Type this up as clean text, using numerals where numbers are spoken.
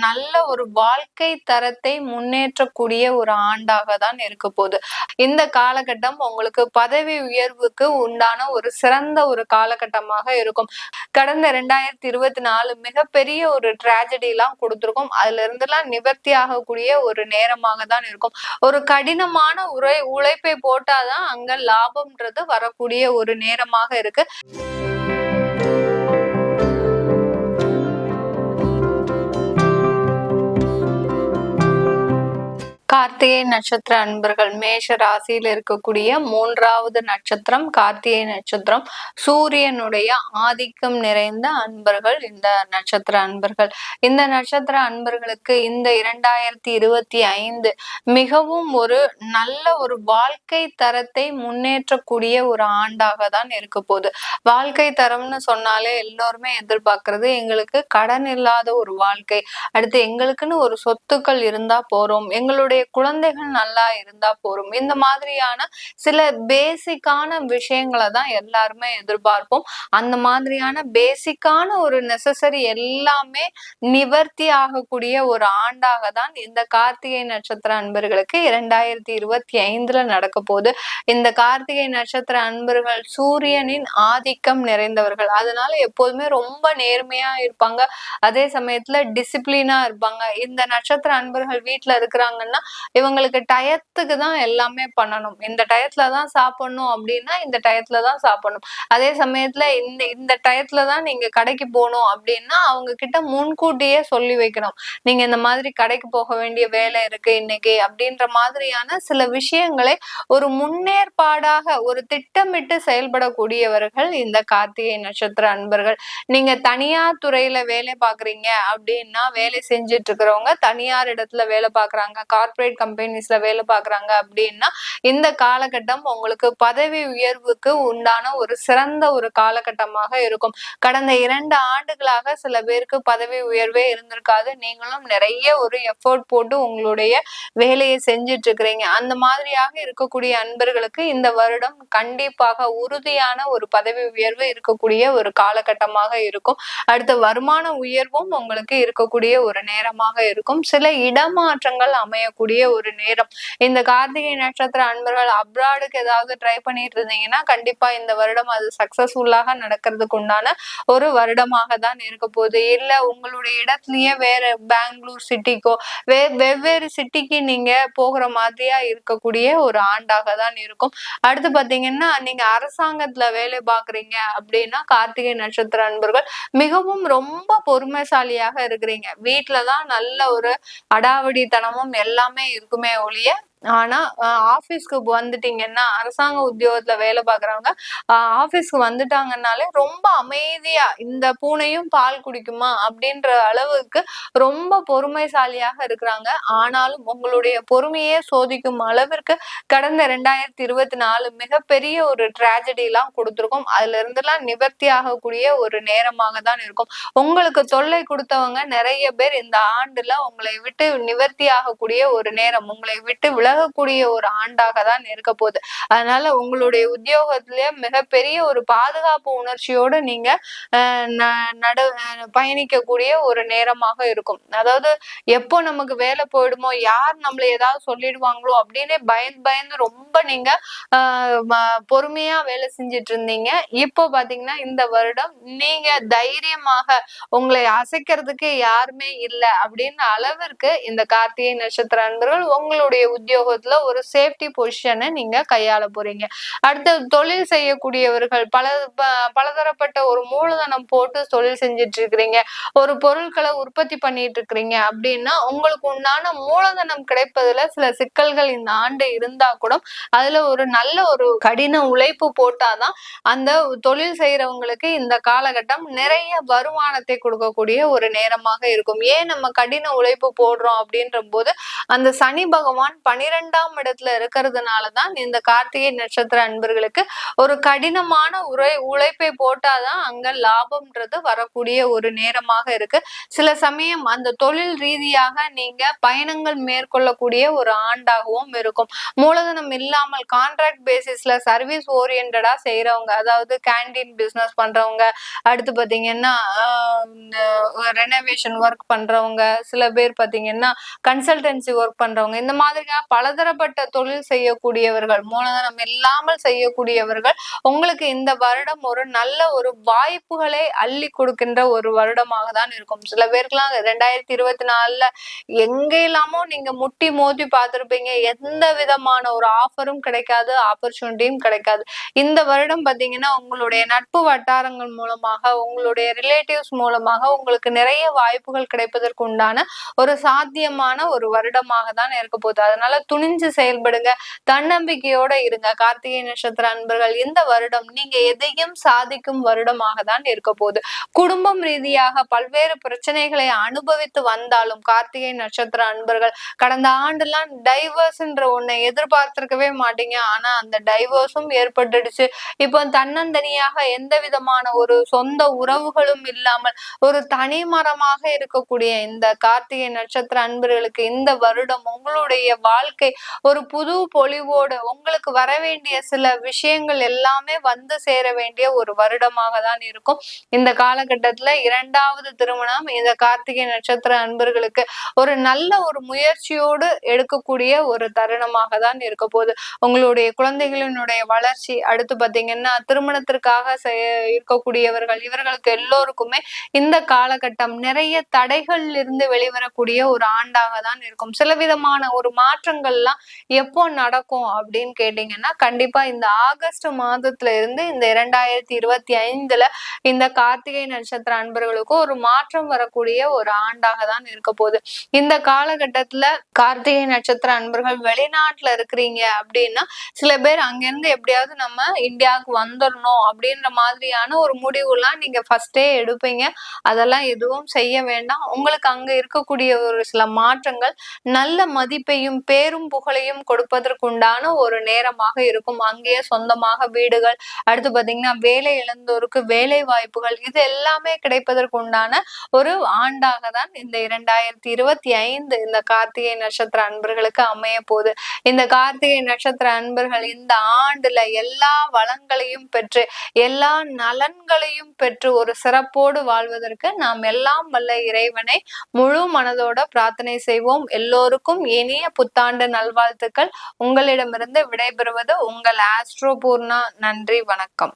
நல்ல ஒரு வாழ்க்கை தரத்தை முன்னேற்றக்கூடிய ஒரு ஆண்டாக தான் இருக்க போகுது. இந்த காலகட்டம் உங்களுக்கு பதவி உயர்வுக்கு உண்டான ஒரு சிறந்த ஒரு காலகட்டமாக இருக்கும். கடந்த 2024 மிகப்பெரிய ஒரு டிராஜடி எல்லாம் கொடுத்திருக்கும். அதுல இருந்தெல்லாம் நிவர்த்தி ஆகக்கூடிய ஒரு நேரமாக தான் இருக்கும். ஒரு கடினமான உழைப்பை போட்டாதான் அங்க லாபம்ன்றது வரக்கூடிய ஒரு நேரமாக இருக்கு. கார்த்திகை நட்சத்திர அன்பர்கள் மேஷ ராசியில் இருக்கக்கூடிய 3வது நட்சத்திரம் கார்த்திகை நட்சத்திரம். சூரியனுடைய ஆதிக்கம் நிறைந்த அன்பர்கள் இந்த நட்சத்திர அன்பர்கள். இந்த நட்சத்திர அன்பர்களுக்கு இந்த 2025 மிகவும் ஒரு நல்ல ஒரு வாழ்க்கை தரத்தை முன்னேற்றக்கூடிய ஒரு ஆண்டாக தான் இருக்க போகுது. வாழ்க்கை தரம்னு சொன்னாலே எல்லோருமே எதிர்பார்க்கறது எங்களுக்கு கடன் இல்லாத ஒரு வாழ்க்கை, அடுத்து எங்களுக்குன்னு ஒரு சொத்துக்கள் இருந்தா போறோம், எங்களுடைய குழந்தைகள் நல்லா இருந்தா போறோம். இந்த மாதிரியான சில பேசிக்கான விஷயங்களை தான் எல்லாருமே எதிர்பார்ப்போம். அந்த மாதிரியான பேசிக்கான ஒரு நெசசரி எல்லாமே நிவர்த்தி ஆகக்கூடிய ஒரு ஆண்டாக தான் இந்த கார்த்திகை நட்சத்திர அன்பர்களுக்கு 2025 நடக்க போகுது. இந்த கார்த்திகை நட்சத்திர அன்பர்கள் சூரியனின் ஆதிக்கம் நிறைந்தவர்கள். அதனால எப்போதுமே ரொம்ப நேர்மையா இருப்பாங்க, அதே சமயத்துல டிசிப்ளினா இருப்பாங்க. இந்த நட்சத்திர அன்பர்கள் வீட்டுல இருக்கிறாங்கன்னா இவங்களுக்கு டயத்துக்கு தான் எல்லாமே பண்ணணும். இந்த டயத்துல தான் சாப்பிடணும் அப்படின்னா இந்த டயத்துல தான் சாப்பிடணும். அதே சமயத்துல இந்த இந்த டயத்துல தான் நீங்க கடைக்கு போகணும் அப்படின்னா அவங்க கிட்ட முன்கூட்டியே சொல்லி வைக்கணும். நீங்க இந்த மாதிரி கடைக்கு போக வேண்டிய வேலை இருக்கு இன்னைக்கு அப்படின்ற மாதிரியான சில விஷயங்களை ஒரு முன்னேற்பாடாக ஒரு திட்டமிட்டு செயல்படக்கூடியவர்கள் இந்த கார்த்திகை நட்சத்திர அன்பர்கள். நீங்க தனியார் துறையில வேலை பாக்குறீங்க அப்படின்னா, வேலை செஞ்சுட்டு இருக்கிறவங்க தனியார் இடத்துல வேலை பாக்குறாங்க, கார்பரேட் கம்பெனிஸ்ல வேலை பாக்குறாங்க அப்படின்னா இந்த காலகட்டம் உங்களுக்கு பதவி உயர்வுக்கு உண்டான ஒரு சிறந்த ஒரு காலகட்டமாக இருக்கும். கடந்த 2 ஆண்டுகளாக சில பேருக்கு பதவி உயர்வே இருந்திருக்காது. நீங்களும் நிறைய ஒரு எஃபோர்ட் போட்டு உங்களுடைய வேலையை செஞ்சுட்டு இருக்கிறீங்க. அந்த மாதிரியாக இருக்கக்கூடிய அன்பர்களுக்கு இந்த வருடம் கண்டிப்பாக உறுதியான ஒரு பதவி உயர்வு இருக்கக்கூடிய ஒரு காலகட்டமாக இருக்கும். அடுத்த வருமான உயர்வும் உங்களுக்கு இருக்கக்கூடிய ஒரு நேரமாக இருக்கும். சில இடமாற்றங்கள் அமையக்கூடிய ஒரு நேரம். இந்த கார்த்திகை நட்சத்திர அன்பர்கள் அப்ராடுக்கு ஏதாவது ட்ரை பண்ணிட்டு இருந்தீங்கன்னா கண்டிப்பா இந்த வருடம் அது சக்சஸ்ஃபுல்லாக நடக்கிறதுக்கு உண்டான ஒரு வருடமாக தான் இருக்க போகுது. இல்ல உங்களுடைய இடத்துலயே வேற பெங்களூர் சிட்டிக்கோ வெவ்வேறு சிட்டிக்கு நீங்க போகிற மாதிரியா இருக்கக்கூடிய ஒரு ஆண்டாக தான் இருக்கும். அடுத்து பாத்தீங்கன்னா நீங்க அரசாங்கத்துல வேலை பாக்குறீங்க அப்படின்னா கார்த்திகை நட்சத்திர அன்பர்கள் மிகவும் ரொம்ப பொறுமைசாலியாக இருக்கிறீங்க. வீட்டுலதான் நல்ல ஒரு அடாவடித்தனமும் எல்லாமே இருக்குமே ஒழிய, ஆனா ஆபீஸ்க்கு வந்துட்டீங்கன்னா அரசாங்க உத்தியோகத்துல வேலை பாக்குறவங்க ஆபீஸ்க்கு வந்துட்டாங்கன்னாலே ரொம்ப அமைதியா இந்த பூனையும் பால் குடிக்குமா அப்படின்ற அளவுக்கு ரொம்ப பொறுமைசாலியாக இருக்கிறாங்க. ஆனாலும் உங்களுடைய பொறுமையே சோதிக்கும் அளவிற்கு கடந்த 2024 மிகப்பெரிய ஒரு டிராஜடி எல்லாம் கொடுத்திருக்கும். அதுல இருந்தெல்லாம் நிவர்த்தி ஆகக்கூடிய ஒரு நேரமாக தான் இருக்கும். உங்களுக்கு தொல்லை கொடுத்தவங்க நிறைய பேர் இந்த ஆண்டுல உங்களை விட்டு நிவர்த்தி ஆகக்கூடிய ஒரு நேரம், உங்களை விட்டு விலகக்கூடிய ஒரு ஆண்டாக தான் இருக்க போகுது. அதனால உங்களுடைய உத்தியோகத்திலேயே மிகப்பெரிய ஒரு பாதுகாப்பு உணர்ச்சியோடு நீங்க பயணிக்கக்கூடிய ஒரு நேரமாக இருக்கும். அதாவது எப்போ நமக்கு வேலை போயிடுமோ, யார் நம்மள ஏதாவது சொல்லிடுவாங்களோ அப்படின்னு பயந்து ரொம்ப நீங்க பொறுமையா வேலை செஞ்சிட்டு இருந்தீங்க. இப்போ பாத்தீங்கன்னா இந்த வருடம் நீங்க தைரியமாக உங்களை அசைக்கிறதுக்கு யாருமே இல்லை அப்படின்னு அளவிற்கு இந்த கார்த்திகை நட்சத்திர அன்பர்கள் உங்களுடைய உத்தியோகத்துல ஒரு சேஃப்டி பொசிஷனை நீங்க கையாள போறீங்க. அடுத்து தொழில் செய்யக்கூடியவர்கள் பலதரப்பட்ட ஒரு மூலதனம் போட்டு தொழில் செஞ்சிட்டு இருக்கிறீங்க, ஒரு பொருட்களை உற்பத்தி பண்ணிட்டு இருக்கிறீங்க அப்படின்னா உங்களுக்கு உண்டான மூலதனம் கிடைப்பதுல சில சிக்கல்கள் இந்த ஆண்டு இருந்தா கூட அதுல ஒரு நல்ல ஒரு கடின உழைப்பு போட்டாதான் அந்த தொழில் செய்யறவங்களுக்கு இந்த காலகட்டம் நிறைய வருமானத்தை கொடுக்கக்கூடிய ஒரு நேரமாக இருக்கும். ஏன் நம்ம கடின உழைப்பு போடுறோம் அப்படின்ற போது அந்த சனி பகவான் 12ஆம் இடத்துல இருக்கிறதுனாலதான் இந்த கார்த்திகை நட்சத்திர அன்பர்களுக்கு ஒரு கடினமான உழைப்பை போட்டாதான் அங்க லாபம்ன்றது வரக்கூடிய ஒரு நேரமாக இருக்கு. சில சமயம் அந்த தொழில் ரீதியாக நீங்க பயணங்கள் மேற்கொள்ளக்கூடிய ஒரு ஆண்டாகவும் இருக்கும். மூலதனம் இல்லாமல் கான்ட்ராக்ட் பேசிஸ்ல சர்வீஸ் ஓரியன்டா செய்யறவங்க, அதாவது கேண்டீன் பிசினஸ் பண்றவங்க, அடுத்து பாத்தீங்கன்னா ரெனோவேஷன் ஒர்க் பண்றவங்க, சில பேர் பாத்தீங்கன்னா கன்சல்டன்சி ஒர்க் பண்றவங்க, இந்த மாதிரியா பலதரப்பட்ட தொழில் செய்யக்கூடியவர்கள், மூலதனம் இல்லாமல் செய்யக்கூடியவர்கள் உங்களுக்கு இந்த வருடம் ஒரு நல்ல ஒரு வாய்ப்புகளை அள்ளி கொடுக்கின்ற ஒரு வருடமாக தான் இருக்கும். சில பேருக்குலாம் 2024ல எங்க இல்லாமோ நீங்க முட்டி மோதி பார்த்திருப்பீங்க, எந்த விதமான ஒரு ஆஃபரும் கிடைக்காது, ஆப்பர்ச்சுனிட்டியும் கிடைக்காது. இந்த வருடம் பாத்தீங்கன்னா உங்களுடைய நட்பு வட்டாரங்கள் மூலமாக, உங்களுடைய ரிலேட்டிவ்ஸ் மூலமாக உங்களுக்கு நிறைய வாய்ப்புகள் கிடைப்பதற்கு உண்டான ஒரு சாத்தியமான ஒரு வருடமாக தான் இருக்க போகுது. அதனால துணிஞ்சு செயல்படுங்க, தன்னம்பிக்கையோட இருங்க. கார்த்திகை நட்சத்திர அன்பர்கள், இந்த வருடம் நீங்க எதையும் சாதிக்கும் வருடமாக தான் இருக்க போகுது. குடும்பம் ரீதியாக பல்வேறு பிரச்சனைகளை அனுபவித்து வந்தாலும் கார்த்திகை நட்சத்திர அன்பர்கள் கடந்த ஆண்டுலாம் டைவர்ஸ்ன்ற ஒண்ணை எதிர்பார்த்திருக்கவே மாட்டீங்க. ஆனா அந்த டைவர்ஸும் ஏற்பட்டுடுச்சு. இப்போ தன்னந்தனியாக எந்த விதமான ஒரு சொந்த உறவுகளும் இல்லாமல் ஒரு தனிமரமாக இருக்கக்கூடிய இந்த கார்த்திகை நட்சத்திர அன்பர்களுக்கு இந்த வருடம் உங்களுடைய வாழ்க்கை ஒரு புது பொலிவோடு, உங்களுக்கு வர வேண்டிய சில விஷயங்கள் எல்லாமே வந்து சேர வேண்டிய ஒரு வருடமாக தான் இருக்கும். இந்த காலகட்டத்துல 2வது திருமணம் இந்த கார்த்திகை நட்சத்திர அன்பர்களுக்கு ஒரு நல்ல ஒரு முயற்சியோடு எடுக்கக்கூடிய ஒரு தருணமாக தான் இருக்க போகுது. உங்களுடைய குழந்தைகளினுடைய வளர்ச்சி, அடுத்து பாத்தீங்கன்னா திருமணத்திற்காக இருக்கக்கூடியவர்கள், இவர்களுக்கு எல்லோருக்குமே இந்த காலகட்டம் நிறைய தடைகள் இருந்து வெளிவரக்கூடிய ஒரு ஆண்டாக தான் இருக்கும். சில விதமான ஒரு மாற்றங்கள்லாம் எப்போ நடக்கும் அப்படின்னு கேட்டீங்கன்னா, கண்டிப்பா இந்த ஆகஸ்ட் மாதத்துல இருந்து இந்த 2025ல இந்த கார்த்திகை நட்சத்திர அன்பர்களுக்கு ஒரு மாற்றம் வரக்கூடிய ஒரு ஆண்டாக தான் இருக்க போகுது. இந்த காலகட்டத்துல கார்த்திகை நட்சத்திர அன்பர்கள் வெளிநாட்டுல இருக்கிறீங்க அப்படின்னா, சில பேர் அங்கிருந்து எப்படியாவது நம்ம இந்தியாவுக்கு வந்துடணும் அப்படின்ற மாதிரியான ஒரு முடிவுலாம் நீங்க ஃபர்ஸ்டே எடுப்பீங்க. அதெல்லாம் எதுவும் செய்ய வேண்டாம். உங்களுக்கு அங்க இருக்கக்கூடிய ஒரு சில மாற்றங்கள் நல்ல மதிப்பையும் பேரும் புகழையும் கொடுப்பதற்குண்டான ஒரு நேரமாக இருக்கும். அங்கேயே சொந்தமாக வீடுகள், அடுத்து பாத்தீங்கன்னா வேலை இழந்தோருக்கு வேலை வாய்ப்புகள், இது எல்லாமே கிடைப்பதற்கு உண்டான ஒரு ஆண்டாக தான் இந்த 2025 இந்த கார்த்திகை நட்சத்திர அன்பர்களுக்கு அமைய போகுது. இந்த கார்த்திகை நட்சத்திர அன்பர்கள் இந்த ஆண்டுல எல்லா வளங்களையும் பெற்று, எல்லா நலன்களையும் பெற்று ஒரு சிறப்போடு வாழ்வதற்கு நாம் எல்லாம் வல்ல இறைவனை முழு மனதோட பிரார்த்தனை செய்வோம். எல்லோருக்கும் இனிய புத்தாண்டு நல்வாழ்த்துக்கள். உங்களிடமிருந்து விடைபெறுவது உங்கள் ஆஸ்ட்ரோ பூர்ணா. நன்றி, வணக்கம்.